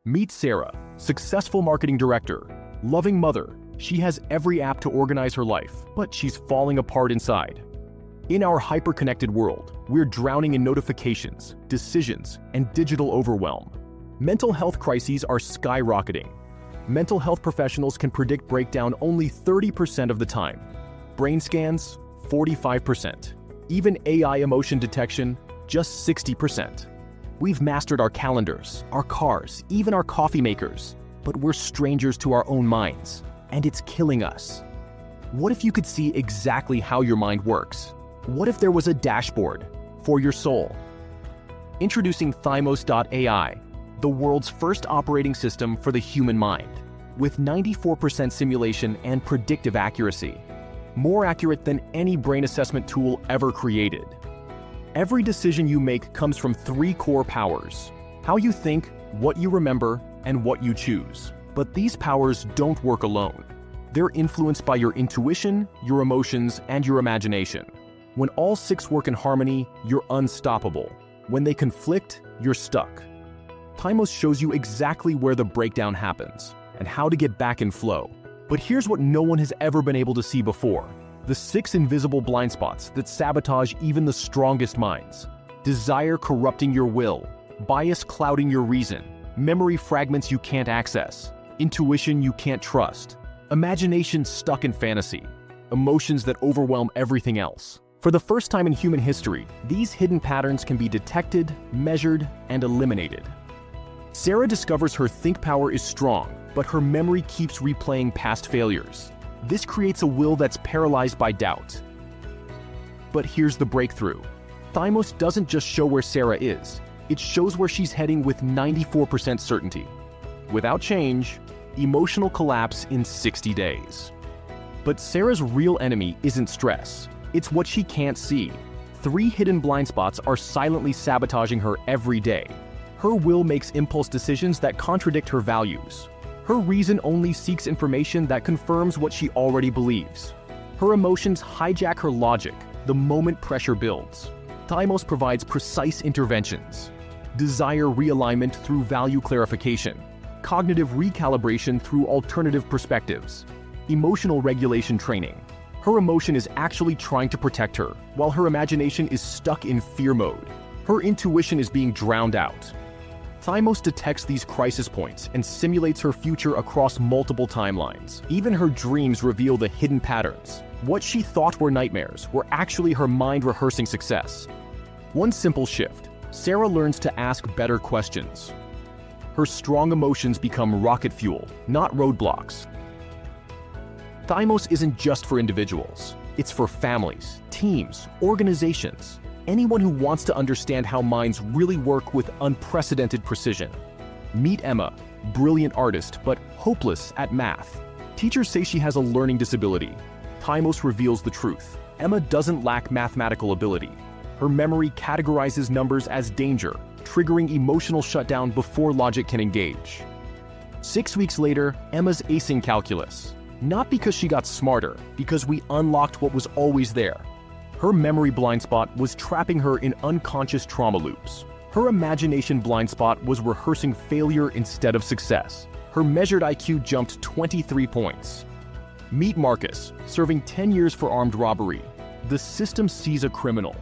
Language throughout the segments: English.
Meet Sarah, successful marketing director, loving mother. She has every app to organize her life, but she's falling apart inside. In our hyper-connected world, we're drowning in notifications, decisions, and digital overwhelm. Mental health crises are skyrocketing. Mental health professionals can predict breakdown only 30% of the time. Brain scans, 45%. Even AI emotion detection, just 60%. We've mastered our calendars, our cars, even our coffee makers, but we're strangers to our own minds, and it's killing us. What if you could see exactly how your mind works? What if there was a dashboard for your soul? Introducing Thymos.AI, the world's first operating system for the human mind, with 94% simulation and predictive accuracy, more accurate than any brain assessment tool ever created. Every decision you make comes from 3 core powers: how you think, what you remember, and what you choose. But these powers don't work alone. They're influenced by your intuition, your emotions, and your imagination. When all 6 work in harmony, you're unstoppable. When they conflict, you're stuck. Thymos shows you exactly where the breakdown happens and how to get back in flow. But here's what no one has ever been able to see before: the 6 invisible blind spots that sabotage even the strongest minds. Desire corrupting your will, bias clouding your reason, memory fragments you can't access, intuition you can't trust, imagination stuck in fantasy, emotions that overwhelm everything else. For the first time in human history, these hidden patterns can be detected, measured, and eliminated. Sarah discovers her think power is strong, but her memory keeps replaying past failures. This creates a will that's paralyzed by doubt. But here's the breakthrough. Thymos doesn't just show where Sarah is, it shows where she's heading with 94% certainty. Without change, emotional collapse in 60 days. But Sarah's real enemy isn't stress, it's what she can't see. 3 hidden blind spots are silently sabotaging her every day. Her will makes impulse decisions that contradict her values. Her reason only seeks information that confirms what she already believes. Her emotions hijack her logic the moment pressure builds. Thymos provides precise interventions: desire realignment through value clarification, cognitive recalibration through alternative perspectives, emotional regulation training. Her emotion is actually trying to protect her, while her imagination is stuck in fear mode. Her intuition is being drowned out. Thymos detects these crisis points and simulates her future across multiple timelines. Even her dreams reveal the hidden patterns. What she thought were nightmares were actually her mind rehearsing success. One simple shift: Sarah learns to ask better questions. Her strong emotions become rocket fuel, not roadblocks. Thymos isn't just for individuals. It's for families, teams, organizations. Anyone who wants to understand how minds really work with unprecedented precision. Meet Emma, brilliant artist but hopeless at math. Teachers say she has a learning disability. Thymos reveals the truth. Emma doesn't lack mathematical ability. Her memory categorizes numbers as danger, triggering emotional shutdown before logic can engage. 6 weeks later, Emma's acing calculus. Not because she got smarter, because we unlocked what was always there. Her memory blind spot was trapping her in unconscious trauma loops. Her imagination blind spot was rehearsing failure instead of success. Her measured IQ jumped 23 points. Meet Marcus, serving 10 years for armed robbery. The system sees a criminal.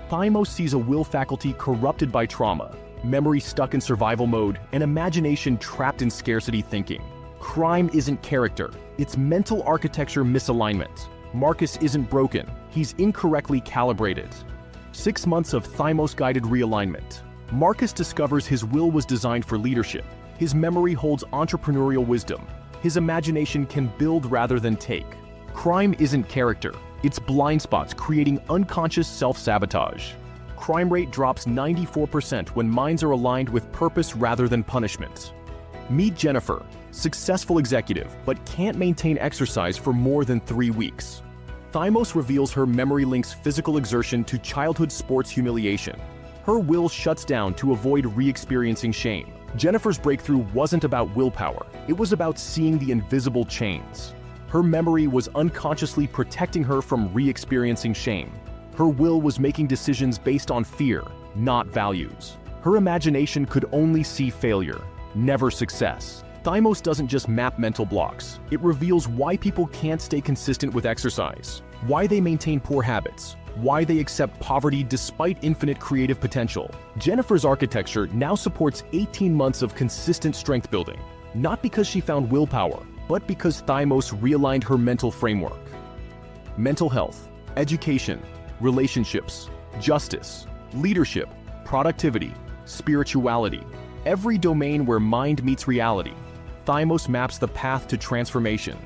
Thymos sees a will faculty corrupted by trauma, memory stuck in survival mode, and imagination trapped in scarcity thinking. Crime isn't character, it's mental architecture misalignment. Marcus isn't broken, he's incorrectly calibrated. 6 months of Thymos-guided realignment. Marcus discovers his will was designed for leadership. His memory holds entrepreneurial wisdom. His imagination can build rather than take. Crime isn't character, it's blind spots creating unconscious self-sabotage. Crime rate drops 94% when minds are aligned with purpose rather than punishment. Meet Jennifer, successful executive, but can't maintain exercise for more than 3 weeks. Thymos reveals her memory links physical exertion to childhood sports humiliation. Her will shuts down to avoid re-experiencing shame. Jennifer's breakthrough wasn't about willpower, it was about seeing the invisible chains. Her memory was unconsciously protecting her from re-experiencing shame. Her will was making decisions based on fear, not values. Her imagination could only see failure. never success. Thymos doesn't just map mental blocks. It reveals why people can't stay consistent with exercise, why they maintain poor habits, why they accept poverty despite infinite creative potential. Jennifer's architecture now supports 18 months of consistent strength building, not because she found willpower, but because Thymos realigned her mental framework. Mental health, education, relationships, justice, leadership, productivity, spirituality, every domain where mind meets reality. Thymos maps the path to transformation.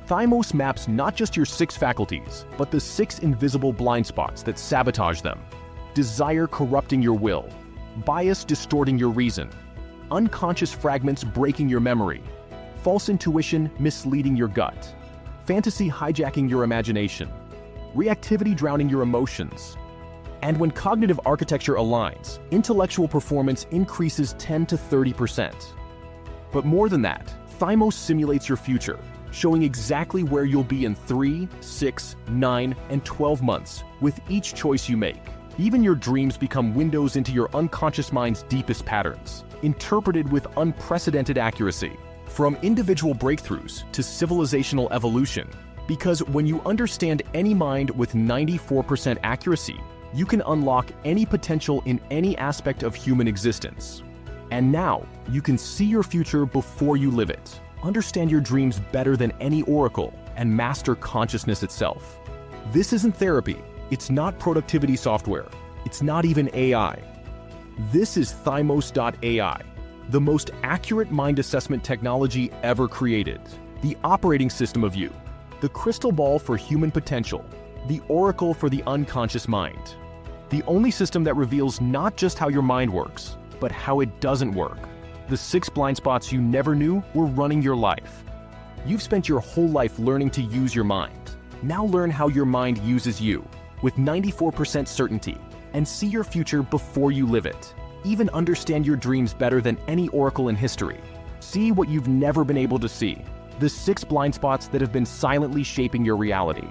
Thymos maps not just your 6 faculties, but the 6 invisible blind spots that sabotage them. Desire corrupting your will, bias distorting your reason, unconscious fragments breaking your memory, false intuition misleading your gut, fantasy hijacking your imagination, reactivity drowning your emotions. And when cognitive architecture aligns, intellectual performance increases 10 to 30%. But more than that, Thymos simulates your future, showing exactly where you'll be in 3, 6, 9, and 12 months with each choice you make. Even your dreams become windows into your unconscious mind's deepest patterns, interpreted with unprecedented accuracy. From individual breakthroughs to civilizational evolution, because when you understand any mind with 94% accuracy, you can unlock any potential in any aspect of human existence. And now, you can see your future before you live it, understand your dreams better than any oracle, and master consciousness itself. This isn't therapy, it's not productivity software, it's not even AI. This is Thymos.AI, the most accurate mind assessment technology ever created, the operating system of you, the crystal ball for human potential, the oracle for the unconscious mind. The only system that reveals not just how your mind works, but how it doesn't work. The 6 blind spots you never knew were running your life. You've spent your whole life learning to use your mind. Now learn how your mind uses you, with 94% certainty, and see your future before you live it. Even understand your dreams better than any oracle in history. See what you've never been able to see, the 6 blind spots that have been silently shaping your reality.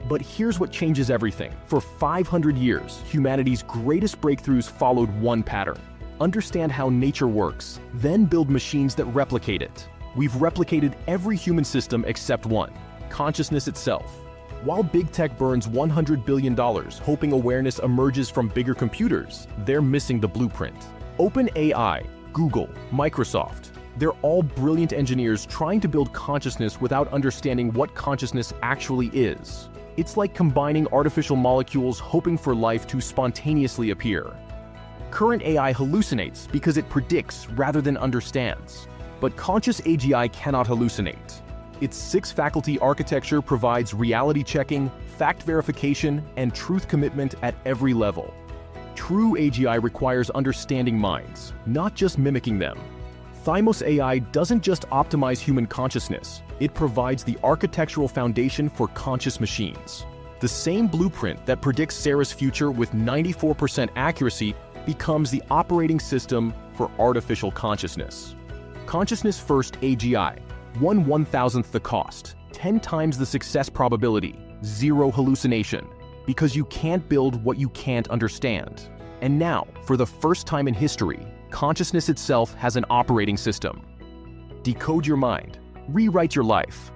But here's what changes everything. For 500 years, humanity's greatest breakthroughs followed one pattern. Understand how nature works, then build machines that replicate it. We've replicated every human system except one, consciousness itself. While big tech burns $100 billion hoping awareness emerges from bigger computers, they're missing the blueprint. OpenAI, Google, Microsoft, they're all brilliant engineers trying to build consciousness without understanding what consciousness actually is. It's like combining artificial molecules hoping for life to spontaneously appear. Current AI hallucinates because it predicts rather than understands. But conscious AGI cannot hallucinate. Its 6-faculty architecture provides reality checking, fact verification, and truth commitment at every level. True AGI requires understanding minds, not just mimicking them. Thymos.AI doesn't just optimize human consciousness, it provides the architectural foundation for conscious machines. The same blueprint that predicts Sarah's future with 94% accuracy becomes the operating system for artificial consciousness. Consciousness First AGI, 1/1000th the cost, 10 times the success probability, 0 hallucination, because you can't build what you can't understand. And now, for the first time in history, consciousness itself has an operating system. Decode your mind, rewrite your life.